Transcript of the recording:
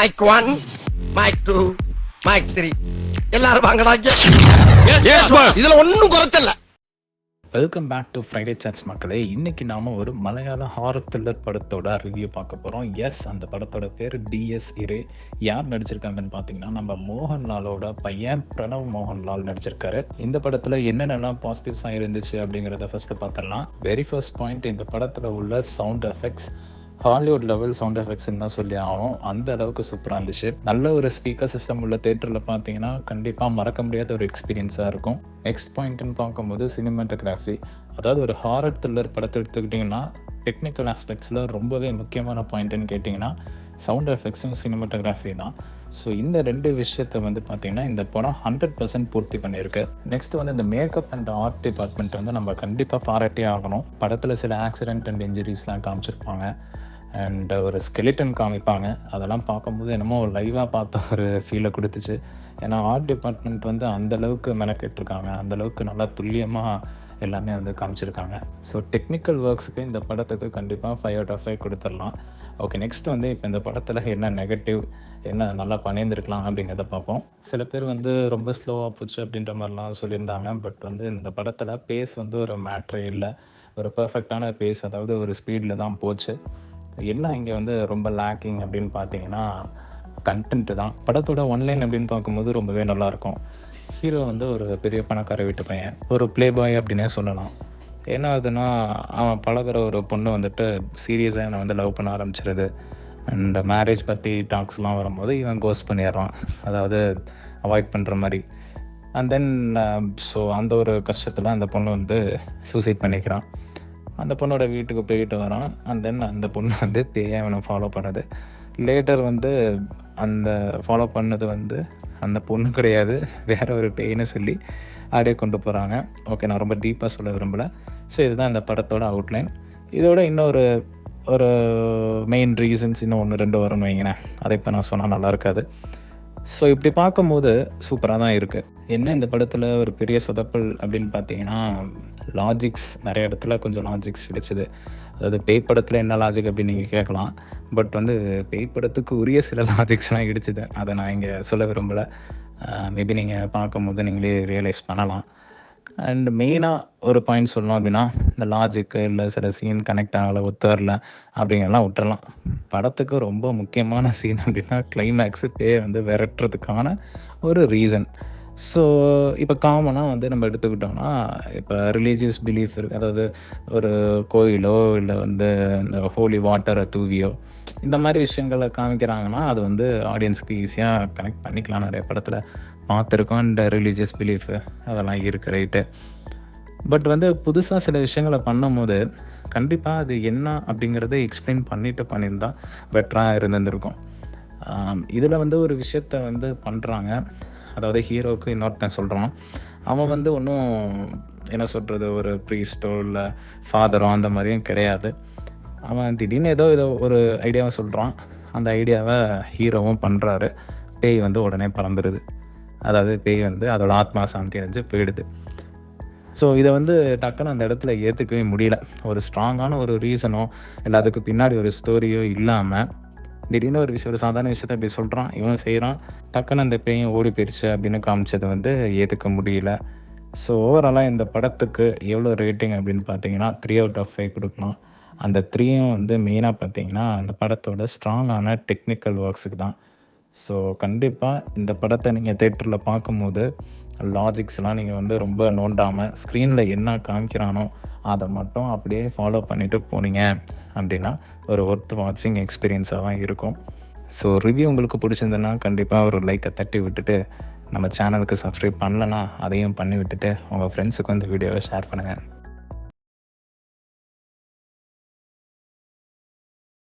Mic 1, mic 2, mic 3 எல்லாரும் வாங்கடாங்க. இதுல ஒண்ணும் குறைச்சல. வெல்கம் பேக் டு ஃப்ரைடே சாட்ஸ் மக்களே. இன்றைக்கி நாம் ஒரு மலையாள ஹாரர் த்ரில்லர் படத்தோட ரிவ்யூ பார்க்க போகிறோம். அந்த படத்தோட பேர் டிஎஸ் இரே. யார் நடிச்சிருக்காங்கன்னு பார்த்தீங்கன்னா நம்ம மோகன்லாலோட பையன் பிரணவ் மோகன்லால் நடிச்சிருக்காரு. இந்த படத்தில் என்னென்னலாம் பாசிட்டிவ்ஸாக இருந்துச்சு அப்படிங்கிறத ஃபஸ்ட்டு பார்த்துடலாம். வெரி ஃபர்ஸ்ட் பாயிண்ட், இந்த படத்தில் உள்ள sound effects Hollywood level sound எஃபெக்ட்ஸ்ன்னு தான் சொல்லி ஆகணும். அந்த அளவுக்கு சூப்பராக இருந்துச்சு. நல்ல ஒரு ஸ்பீக்கர் சிஸ்டம் உள்ள தேட்டரில் பார்த்தீங்கன்னா கண்டிப்பாக மறக்க முடியாத ஒரு எக்ஸ்பீரியன்ஸாக இருக்கும். நெக்ஸ்ட் பாயிண்ட்னு பார்க்கும்போது சினிமாட்டோகிராஃபி. அதாவது ஒரு ஹாரர் த்ரில்லர் படத்தை எடுத்துக்கிட்டிங்கன்னா டெக்னிக்கல் ஆஸ்பெக்ட்ஸில் ரொம்பவே முக்கியமான பாயிண்ட்டுன்னு கேட்டிங்கன்னா சவுண்ட் எஃபெக்ட்ஸும் சினிமாட்டோகிராஃபி தான். ஸோ இந்த ரெண்டு விஷயத்தை வந்து பார்த்திங்கன்னா இந்த படம் 100% பூர்த்தி பண்ணியிருக்கு. நெக்ஸ்ட் வந்து இந்த மேக்கப் அண்ட் ஆர்ட் டிபார்ட்மெண்ட் வந்து நம்ம கண்டிப்பாக பாராட்டியே ஆகணும். படத்தில் சில ஆக்சிடென்ட் அண்ட் இன்ஜுரிஸ்லாம் காமிச்சிருப்பாங்க அண்ட் ஒரு ஸ்கெலிட்டன் காமிப்பாங்க. அதெல்லாம் பார்க்கும்போது என்னமோ லைவாக பார்த்த ஒரு ஃபீலை கொடுத்துச்சு. ஏன்னா ஆர்ட் டிபார்ட்மெண்ட் வந்து அந்தளவுக்கு மெனக்கெட்டிருக்காங்க, அந்தளவுக்கு நல்லா துல்லியமாக எல்லாமே வந்து காமிச்சிருக்காங்க. ஸோ டெக்னிக்கல் ஒர்க்ஸுக்கு இந்த படத்துக்கு கண்டிப்பாக 5 out of 5 கொடுத்துடலாம். ஓகே, நெக்ஸ்ட் வந்து இப்போ இந்த படத்தில் என்ன நெகட்டிவ், என்ன நல்லா பண்ணியிருந்துருக்கலாம் அப்படிங்கிறத பார்ப்போம். சில பேர் வந்து ரொம்ப ஸ்லோவாக போச்சு அப்படின்ற மாதிரிலாம் சொல்லியிருந்தாங்க. பட் வந்து இந்த படத்தில் பேஸ் வந்து ஒரு மேட்ரே இல்லை, ஒரு பர்ஃபெக்டான பேஸ், அதாவது ஒரு ஸ்பீடில் தான் போச்சு. எல்லாம் இங்கே வந்து ரொம்ப லேக்கிங் அப்படின்னு பார்த்தீங்கன்னா கண்டென்ட்டு தான். படத்தோட ஒன்லைன் அப்படின்னு பார்க்கும்போது ரொம்பவே நல்லாயிருக்கும். ஹீரோ வந்து ஒரு பெரிய பணக்கார வீட்டு பையன், ஒரு ப்ளே பாய் அப்படின்னே சொல்லலாம். என்ன ஆகுதுன்னா அவன் பழகிற ஒரு பொண்ணு வந்துட்டு சீரியஸாக என்னை வந்து லவ் பண்ண ஆரம்பிச்சிருது. அண்ட் மேரேஜ் பற்றி டாக்ஸ்லாம் வரும்போது இவன் கோஸ்ட் பண்ணிடுறான், அதாவது அவாய்ட் பண்ணுற மாதிரி. அண்ட் தென் ஸோ அந்த ஒரு கஷ்டத்தில் அந்த பொண்ணு வந்து சூசைட் பண்ணிக்கிறான். அந்த பொண்ணோட வீட்டுக்கு போயிட்டு வரான். அண்ட் தென் அந்த பொண்ணு வந்து பேயை அவனை ஃபாலோ பண்ணுது. லேட்டர் வந்து அந்த ஃபாலோ பண்ணது வந்து அந்த பொண்ணு கிடையாது, வேறு ஒரு பேயின்னு சொல்லி அப்படியே கொண்டு போகிறாங்க. ஓகே, நான் ரொம்ப டீப்பாக சொல்ல விரும்பலை. ஸோ இதுதான் இந்த படத்தோட அவுட்லைன். இதோட இன்னொரு ஒரு மெயின் ரீசன்ஸ் இன்னும் 1-2 வரும்னு வைங்களேன். அதை இப்போ நான் சொன்னால் நல்லா இருக்காது. ஸோ இப்படி பார்க்கும்போது சூப்பராக தான் இருக்குது. என்ன இந்த படத்தில் ஒரு பெரிய சொதப்பல் அப்படின்னு பார்த்தீங்கன்னா லாஜிக்ஸ், நிறைய இடத்துல கொஞ்சம் லாஜிக்ஸ் கிடைச்சிது. அதாவது பேய் படத்தில் என்ன லாஜிக் அப்படின்னு நீங்கள் கேட்கலாம். பட் வந்து பேய் படத்துக்கு உரிய சில லாஜிக்ஸ்லாம் இடிச்சுது. அதை நான் இங்கே சொல்ல விரும்பலை. மேபி நீங்கள் பார்க்கும்போது நீங்களே ரியலைஸ் பண்ணலாம். அண்ட் மெயினாக ஒரு பாயிண்ட் சொல்லணும் அப்படின்னா இந்த லாஜிக்கு இல்லை சில சீன் கனெக்ட் ஆகலை, ஒத்தரல அப்படிங்கிறலாம் விட்டுறலாம். படத்துக்கு ரொம்ப முக்கியமான சீன் அப்படின்னா கிளைமேக்ஸு பேயை வந்து விரட்டுறதுக்கான ஒரு ரீசன். ஸோ இப்போ காமனாக வந்து நம்ம எடுத்துக்கிட்டோம்னா இப்போ ரிலீஜியஸ் பிலீஃப் இருக்குது, அதாவது ஒரு கோயிலோ இல்லை வந்து இந்த ஹோலி வாட்டரை தூவியோ இந்த மாதிரி விஷயங்களை காமிக்கிறாங்கன்னா அது வந்து ஆடியன்ஸுக்கு ஈஸியாக கனெக்ட் பண்ணிக்கலாம். நிறைய படத்தில் பார்த்துருக்கோம் இந்த ரிலீஜியஸ் பிலீஃபு அதெல்லாம் இருக்குது, ரைட்டு. பட் வந்து புதுசாக சில விஷயங்களை பண்ணும் போது கண்டிப்பாக அது என்ன அப்படிங்கிறத எக்ஸ்பிளைன் பண்ணியிருந்தால் பெட்டராக இருந்திருக்கும். இதில் வந்து ஒரு விஷயத்த வந்து பண்ணுறாங்க, அதாவது ஹீரோவுக்கு இன்னொருத்தன் சொல்கிறான். அவன் வந்து ஒன்றும் என்ன சொல்கிறது, ஒரு ப்ரீஸ்டோ இல்லை ஃபாதரோ அந்த மாதிரியும் கிடையாது. அவன் திடீர்னு ஏதோ ஒரு ஐடியாவை சொல்கிறான். அந்த ஐடியாவை ஹீரோவும் பண்ணுறாரு. பேய் வந்து உடனே பறந்துடுது. அதாவது பேய் வந்து அதோட ஆத்மா சாந்தி அடைஞ்சு போயிடுது. ஸோ இதை வந்து டக்குன்னு அந்த இடத்துல ஏற்றுக்கவே முடியல. ஒரு ஸ்ட்ராங்கான ஒரு ரீசனோ இல்லை அதுக்கு பின்னாடி ஒரு ஸ்டோரியோ இல்லாமல் திடீர்னு ஒரு விஷயம், ஒரு சாதாரண விஷயத்த அப்படி சொல்கிறான், இவன் செய்கிறான், டக்குன்னு அந்த பேயும் ஓடி போயிடுச்சு அப்படின்னு காமிச்சதை வந்து ஏற்றுக்க முடியல. ஸோ ஓவராலாக இந்த படத்துக்கு எவ்வளோ ரேட்டிங் அப்படின்னு பார்த்தீங்கன்னா 3 out of 5 கொடுக்கலாம். அந்த 3யும் வந்து மெயினாக பார்த்தீங்கன்னா அந்த படத்தோட ஸ்ட்ராங்கான டெக்னிக்கல் ஒர்க்ஸுக்கு தான். ஸோ கண்டிப்பாக இந்த படத்தை நீங்கள் தேட்டரில் பார்க்கும்போது லாஜிக்ஸ்லாம் நீங்கள் வந்து ரொம்ப நோண்டாமல் ஸ்க்ரீனில் என்ன காமிக்கிறானோ அதை மட்டும் அப்படியே ஃபாலோ பண்ணிவிட்டு போனீங்க அப்படின்னா ஒரு ஒர்த் வாட்சிங் எக்ஸ்பீரியன்ஸாக தான் இருக்கும். ஸோ ரிவ்யூ உங்களுக்கு பிடிச்சிருந்ததுன்னா கண்டிப்பாக ஒரு லைக்கை தட்டி விட்டுட்டு, நம்ம சேனலுக்கு சப்ஸ்கிரைப் பண்ணலன்னா அதையும் பண்ணி விட்டுட்டு உங்கள் ஃப்ரெண்ட்ஸுக்கு இந்த வீடியோவை ஷேர் பண்ணுங்கள்.